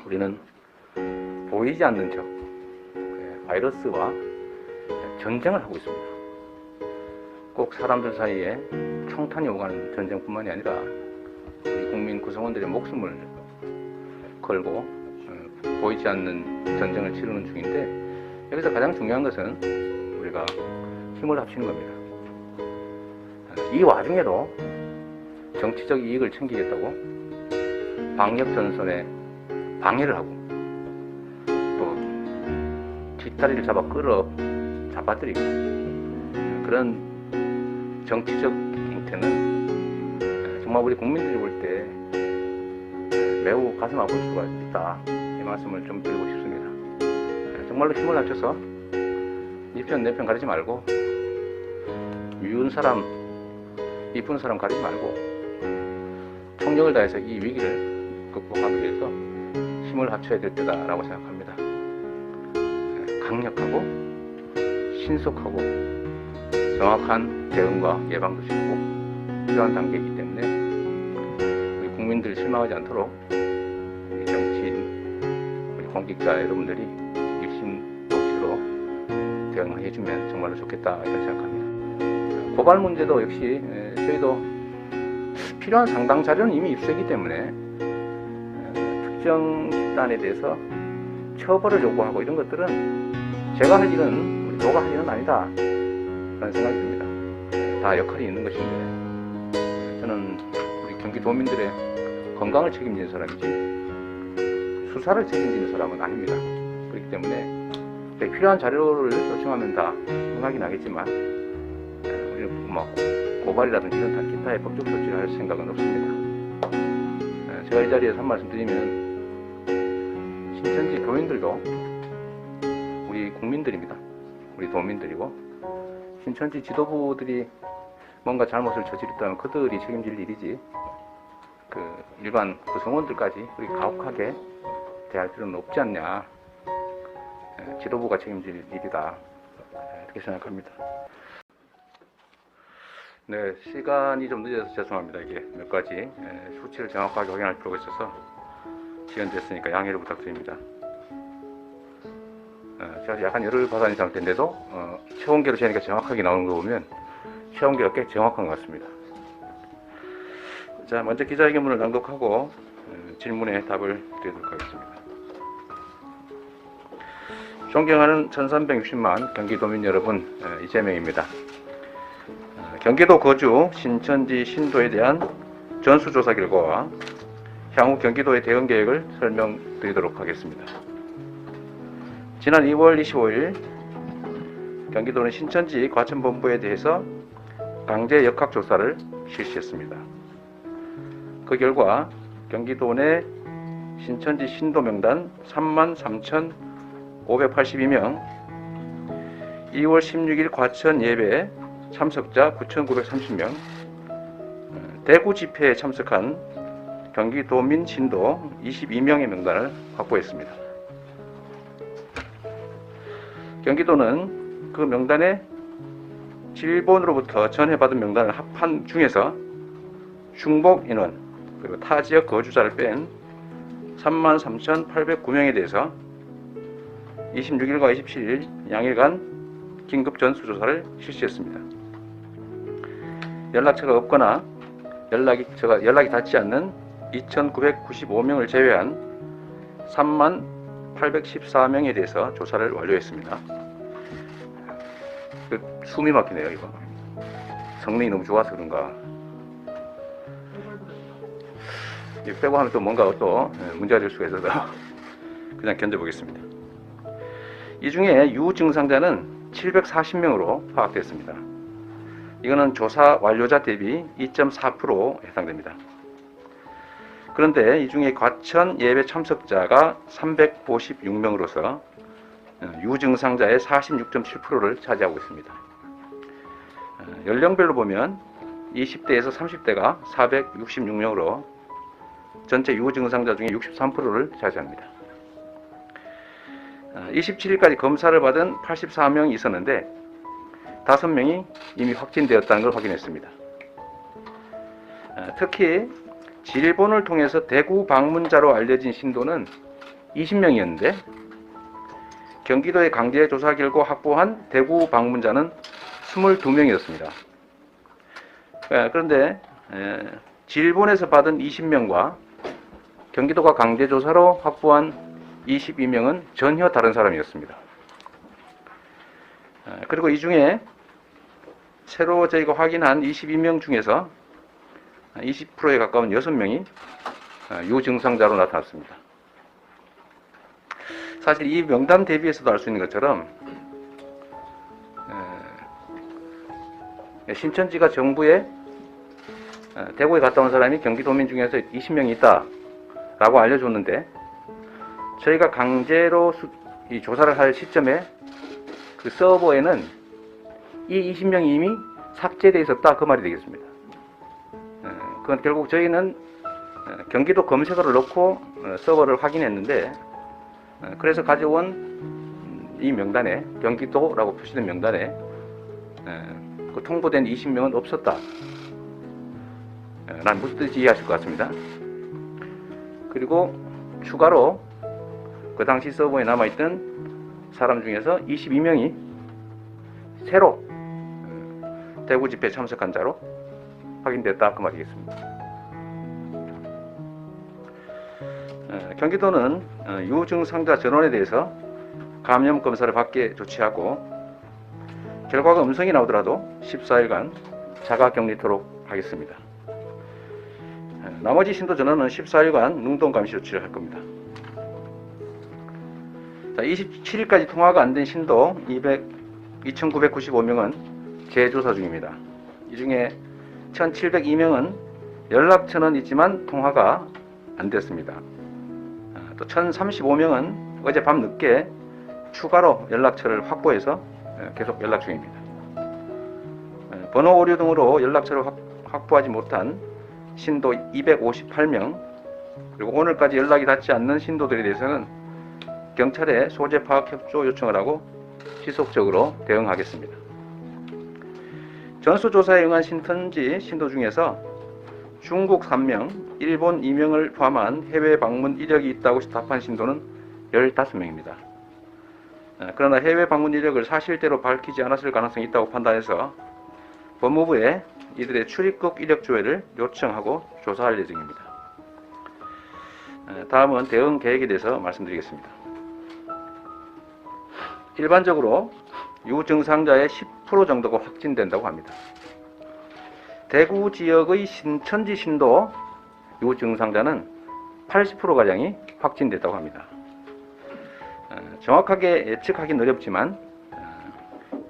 우리는 보이지 않는 적, 바이러스와 전쟁을 하고 있습니다. 꼭 사람들 사이에 총탄이 오가는 전쟁뿐만이 아니라 우리 국민 구성원들의 목숨을 걸고 보이지 않는 전쟁을 치르는 중인데, 여기서 가장 중요한 것은 우리가 힘을 합치는 겁니다. 이 와중에도 정치적 이익을 챙기겠다고 방역 전선에 방해를 하고 또 뒷다리를 잡아뜨리고 그런 정치적 행태는 정말 우리 국민들이 볼 때 매우 가슴 아플 수가 있다, 이 말씀을 좀 드리고 싶습니다. 정말로 힘을 합쳐서 이편 내편 가리지 말고, 미운 사람 이쁜 사람 가리지 말고 총력을 다해서 이 위기를 극복하기 위해서 힘을 합쳐야 될 때다라고 생각합니다. 강력하고 신속하고 정확한 대응과 예방도 꼭 필요한 단계이기 때문에 우리 국민들 실망하지 않도록 우리 정치인, 우리 공직자 여러분들이 일심동체로 대응해주면 정말로 좋겠다, 이런 생각합니다. 고발 문제도 역시 저희도 필요한 상당 자료는 이미 입수했기 때문에 특정 집단에 대해서 처벌을 요구하고 이런 것들은 제가 할 일은, 우리 도가 할 일은 아니다, 라는 생각이 듭니다. 다 역할이 있는 것인데 저는 우리 경기도민들의 건강을 책임지는 사람이지 수사를 책임지는 사람은 아닙니다. 그렇기 때문에 필요한 자료를 요청하면 다 응하긴 하겠지만 우리는 뭐 고발이라든지 이런 기타의 법적 조치를 할 생각은 없습니다. 제가 이 자리에서 한 말씀 드리면, 신천지 교인들도 우리 국민들입니다. 우리 도민들이고, 신천지 지도부들이 뭔가 잘못을 저지르다면 그들이 책임질 일이지 일반 구성원들까지 우리 가혹하게 대할 필요는 없지 않냐, 지도부가 책임질 일이다, 이렇게 생각합니다. 네, 시간이 좀 늦어서 죄송합니다. 이게 몇 가지 수치를 정확하게 확인할 필요가 있어서 지연됐으니까 양해를 부탁드립니다. 제가 약간 열을 받아낸 상태인데도 체온계로 재니까 정확하게 나오는 거 보면 체온계가 꽤 정확한 것 같습니다. 자, 먼저 기자회견문을 낭독하고 질문에 답을 드리도록 하겠습니다. 존경하는 1360만 경기도민 여러분, 이재명입니다. 경기도 거주 신천지 신도에 대한 전수조사 결과와 향후 경기도의 대응 계획을 설명드리도록 하겠습니다. 지난 2월 25일 경기도는 신천지 과천본부에 대해서 강제 역학조사를 실시했습니다. 그 결과 경기도 내 신천지 신도 명단 33,582명, 2월 16일 과천 예배 참석자 9,930명, 대구 집회에 참석한 경기도민 신도 22명의 명단을 확보했습니다. 경기도는 그 명단에 질본으로부터 전해받은 명단을 합한 중에서 중복 인원 그리고 타 지역 거주자를 뺀 33,809명에 대해서 26일과 27일 양일간 긴급 전수조사를 실시했습니다. 연락처가 없거나 연락이 닿지 않는 2,995명을 제외한 30,814명에 대해서 조사를 완료했습니다. 숨이 막히네요. 이거 성능이 너무 좋아서 그런가. 이거 빼고 하면 또 뭔가 또 문제가 될 수가 있어서 그냥 견뎌보겠습니다. 이 중에 유증상자는 740명으로 파악됐습니다. 이거는 조사 완료자 대비 2.4% 해당됩니다. 그런데 이 중에 과천 예배 참석자가 356명으로서 유증상자의 46.7%를 차지하고 있습니다. 연령별로 보면 20대에서 30대가 466명으로 전체 유증상자 중에 63%를 차지합니다. 27일까지 검사를 받은 84명이 있었는데 5명이 이미 확진되었다는 걸 확인했습니다. 특히 질본을 통해서 대구 방문자로 알려진 신도는 20명이었는데 경기도의 강제 조사 결과 확보한 대구 방문자는 22명이었습니다. 그런데 질본에서 받은 20명과 경기도가 강제 조사로 확보한 22명은 전혀 다른 사람이었습니다. 그리고 이 중에 새로 저희가 확인한 22명 중에서 20%에 가까운 6명이 유증상자로 나타났습니다. 사실 이 명단 대비해서도 알 수 있는 것처럼 신천지가 정부에 대구에 갔다 온 사람이 경기도민 중에서 20명이 있다 라고 알려줬는데, 저희가 강제로 이 조사를 할 시점에 그 서버에는 이 20명이 이미 삭제되어 있었다, 그 말이 되겠습니다. 그건 결국 저희는 경기도 검색어를 넣고 서버를 확인했는데, 그래서 가져온 이 명단에, 경기도라고 표시된 명단에 그 통보된 20명은 없었다. 난 무슨 뜻인지 이해하실 것 같습니다. 그리고 추가로 그 당시 서버에 남아있던 사람 중에서 22명이 새로 대구 집회에 참석한 자로 확인됐다, 그 말이겠습니다. 경기도는 유증상자 전원에 대해서 감염 검사를 받게 조치하고, 결과가 음성이 나오더라도 14일간 자가 격리토록 하겠습니다. 나머지 신도 전원은 14일간 능동 감시 조치를 할 겁니다. 27일까지 통화가 안 된 신도 2,995명은 재조사 중입니다. 이 중에 1,702명은 연락처는 있지만 통화가 안 됐습니다. 또 1,035명은 어제 밤 늦게 추가로 연락처를 확보해서 계속 연락 중입니다. 번호 오류 등으로 연락처를 확보하지 못한 신도 258명, 그리고 오늘까지 연락이 닿지 않는 신도들에 대해서는 경찰에 소재 파악 협조 요청을 하고 지속적으로 대응하겠습니다. 전수조사에 응한 신천지 신도 중에서 중국 3명, 일본 2명을 포함한 해외 방문 이력이 있다고 답한 신도는 15명입니다. 그러나 해외 방문 이력을 사실대로 밝히지 않았을 가능성이 있다고 판단해서 법무부에 이들의 출입국 이력 조회를 요청하고 조사할 예정입니다. 다음은 대응 계획에 대해서 말씀드리겠습니다. 일반적으로 유증상자의 10% 정도가 확진된다고 합니다. 대구 지역의 신천지 신도 유증상자는 80%가량이 확진됐다고 합니다. 정확하게 예측하기는 어렵지만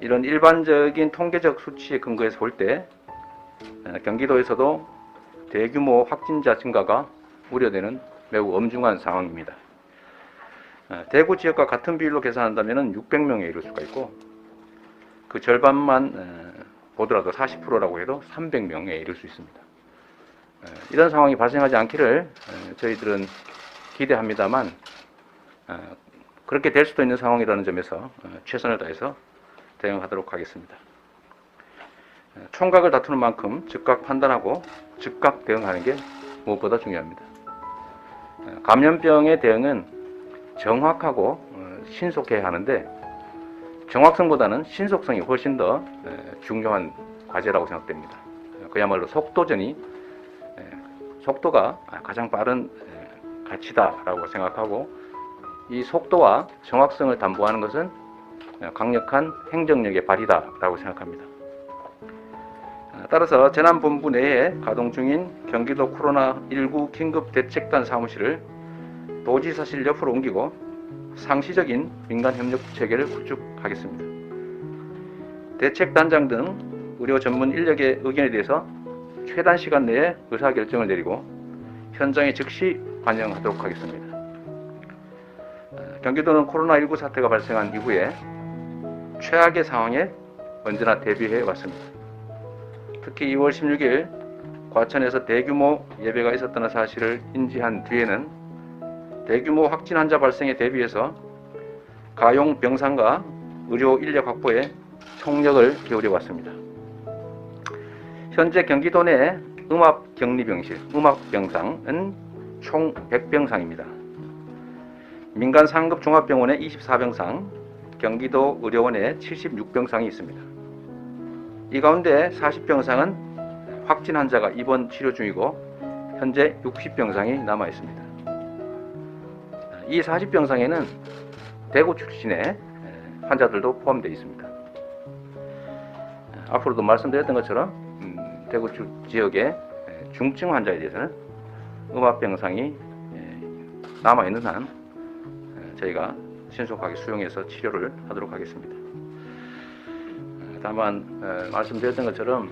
이런 일반적인 통계적 수치에 근거해서 볼 때 경기도에서도 대규모 확진자 증가가 우려되는 매우 엄중한 상황입니다. 대구 지역과 같은 비율로 계산한다면 600명에 이를 수가 있고, 그 절반만 보더라도 40%라고 해도 300명에 이를 수 있습니다. 이런 상황이 발생하지 않기를 저희들은 기대합니다만, 그렇게 될 수도 있는 상황이라는 점에서 최선을 다해서 대응하도록 하겠습니다. 총각을 다투는 만큼 즉각 판단하고 즉각 대응하는 게 무엇보다 중요합니다. 감염병의 대응은 정확하고 신속해야 하는데, 정확성보다는 신속성이 훨씬 더 중요한 과제라고 생각됩니다. 그야말로 속도가 가장 빠른 가치다라고 생각하고, 이 속도와 정확성을 담보하는 것은 강력한 행정력의 발휘다라고 생각합니다. 따라서 재난본부 내에 가동 중인 경기도 코로나19 긴급대책단 사무실을 도지사실 옆으로 옮기고 상시적인 민간협력 체계를 구축하겠습니다. 대책단장 등 의료 전문 인력의 의견에 대해서 최단 시간 내에 의사결정을 내리고 현장에 즉시 반영하도록 하겠습니다. 경기도는 코로나19 사태가 발생한 이후에 최악의 상황에 언제나 대비해 왔습니다. 특히 2월 16일 과천에서 대규모 예배가 있었다는 사실을 인지한 뒤에는 대규모 확진 환자 발생에 대비해서 가용 병상과 의료 인력 확보에 총력을 기울여 왔습니다. 현재 경기도 내 음압병상은 총 100병상입니다. 민간 상급 종합병원에 24병상, 경기도 의료원에 76병상이 있습니다. 이 가운데 40병상은 확진 환자가 입원 치료 중이고 현재 60병상이 남아 있습니다. 이 40병상에는 대구 출신의 환자들도 포함되어 있습니다. 앞으로도 말씀드렸던 것처럼 대구 지역의 중증 환자에 대해서는 음압병상이 남아있는 한 저희가 신속하게 수용해서 치료를 하도록 하겠습니다. 다만 말씀드렸던 것처럼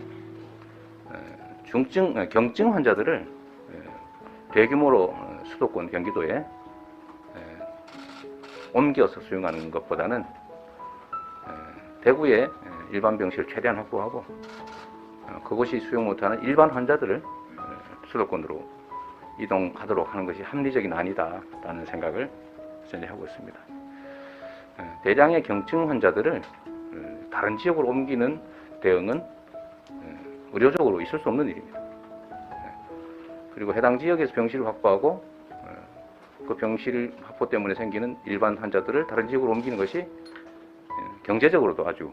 경증 환자들을 대규모로 수도권 경기도에 옮겨서 수용하는 것보다는 대구에 일반 병실을 최대한 확보하고 그것이 수용 못하는 일반 환자들을 수도권으로 이동하도록 하는 것이 합리적인 안이다라는 생각을 전혀 하고 있습니다. 대량의 경증 환자들을 다른 지역으로 옮기는 대응은 의료적으로 있을 수 없는 일입니다. 그리고 해당 지역에서 병실을 확보하고 그 병실 확보 때문에 생기는 일반 환자들을 다른 지역으로 옮기는 것이 경제적으로도 아주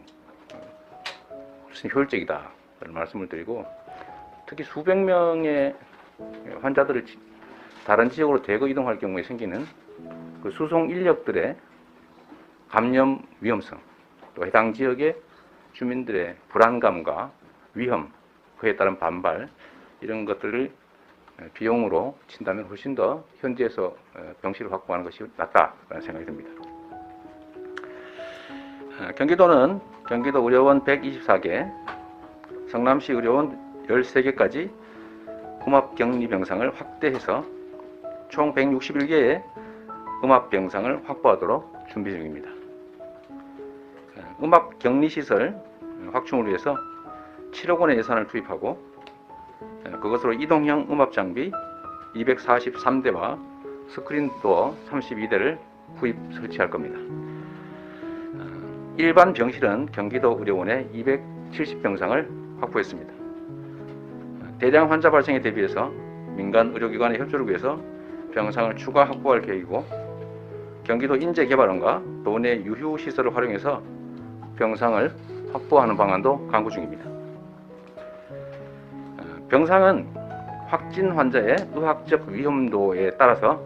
훨씬 효율적이다라는 말씀을 드리고, 특히 수백 명의 환자들을 다른 지역으로 대거 이동할 경우에 생기는 그 수송 인력들의 감염 위험성, 또 해당 지역의 주민들의 불안감과 위험, 그에 따른 반발, 이런 것들을 비용으로 친다면 훨씬 더 현지에서 병실을 확보하는 것이 낫다라는 생각이 듭니다. 경기도는 경기도 의료원 124개, 성남시 의료원 13개까지 음압격리병상을 확대해서 총 161개의 음압병상을 확보하도록 준비 중입니다. 음압격리시설 확충을 위해서 7억 원의 예산을 투입하고 그것으로 이동형 음압장비 243대와 스크린도어 32대를 구입 설치할 겁니다. 일반 병실은 경기도 의료원에 270병상을 확보했습니다. 대량 환자 발생에 대비해서 민간 의료기관의 협조를 위해서 병상을 추가 확보할 계획이고, 경기도 인재개발원과 도내 유휴시설을 활용해서 병상을 확보하는 방안도 강구 중입니다. 병상은 확진 환자의 의학적 위험도에 따라서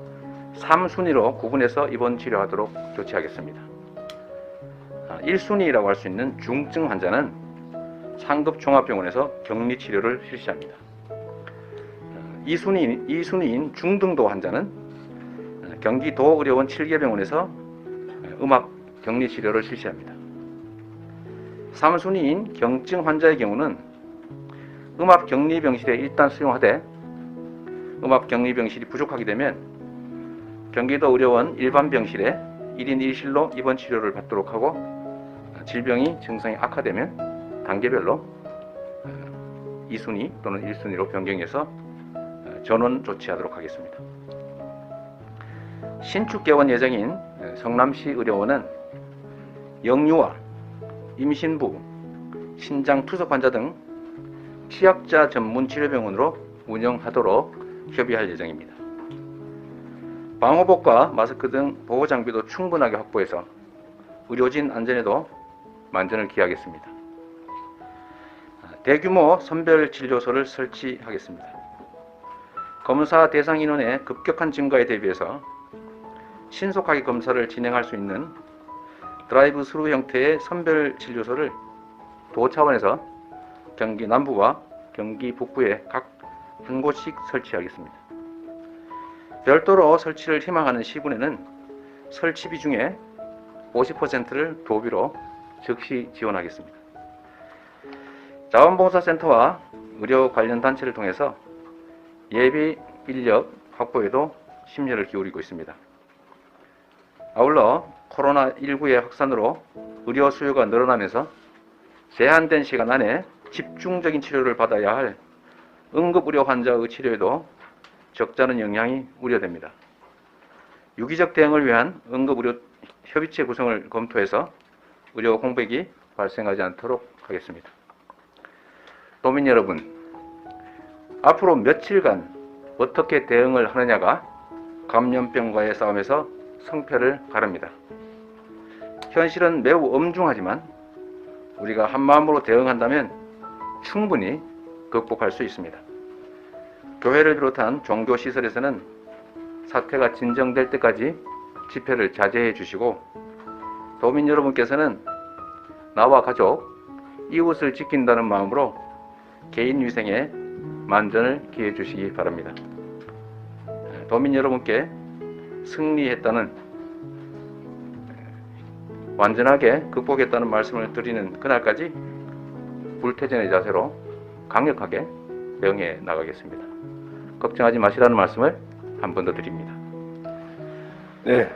3순위로 구분해서 입원 치료하도록 조치하겠습니다. 1순위라고 할 수 있는 중증 환자는 상급 종합병원에서 격리 치료를 실시합니다. 2순위인 중등도 환자는 경기도 의료원 7개 병원에서 음압 격리 치료를 실시합니다. 3순위인 경증 환자의 경우는 음압 격리 병실에 일단 수용하되 음압 격리 병실이 부족하게 되면 경기도 의료원 일반 병실에 1인 1실로 입원 치료를 받도록 하고, 질병이 증상이 악화되면 단계별로 2순위 또는 1순위로 변경해서 전원 조치하도록 하겠습니다. 신축 개원 예정인 성남시 의료원은 영유아, 임신부, 신장 투석 환자 등 취약자 전문 치료병원으로 운영하도록 협의할 예정입니다. 방호복과 마스크 등 보호 장비도 충분하게 확보해서 의료진 안전에도 만전을 기하겠습니다. 대규모 선별진료소를 설치하겠습니다. 검사 대상 인원의 급격한 증가에 대비해서 신속하게 검사를 진행할 수 있는 드라이브 스루 형태의 선별진료소를 도 차원에서 경기 남부와 경기 북부에 각 한 곳씩 설치하겠습니다. 별도로 설치를 희망하는 시군에는 설치비 중에 50%를 도비로 즉시 지원하겠습니다. 자원봉사센터와 의료 관련 단체를 통해서 예비 인력 확보에도 심려를 기울이고 있습니다. 아울러 코로나19의 확산으로 의료 수요가 늘어나면서 제한된 시간 안에 집중적인 치료를 받아야 할 응급의료 환자의 치료에도 적잖은 영향이 우려됩니다. 유기적 대응을 위한 응급의료 협의체 구성을 검토해서 의료 공백이 발생하지 않도록 하겠습니다. 도민 여러분, 앞으로 며칠간 어떻게 대응을 하느냐가 감염병과의 싸움에서 성패를 가릅니다. 현실은 매우 엄중하지만 우리가 한마음으로 대응한다면 충분히 극복할 수 있습니다. 교회를 비롯한 종교시설에서는 사태가 진정될 때까지 집회를 자제해 주시고, 도민 여러분께서는 나와 가족, 이웃을 지킨다는 마음으로 개인 위생에 만전을 기해 주시기 바랍니다. 도민 여러분께 승리했다는, 완전하게 극복했다는 말씀을 드리는 그날까지 불태전의 자세로 강력하게 대응해 나가겠습니다. 걱정하지 마시라는 말씀을 한 번 더 드립니다. 네,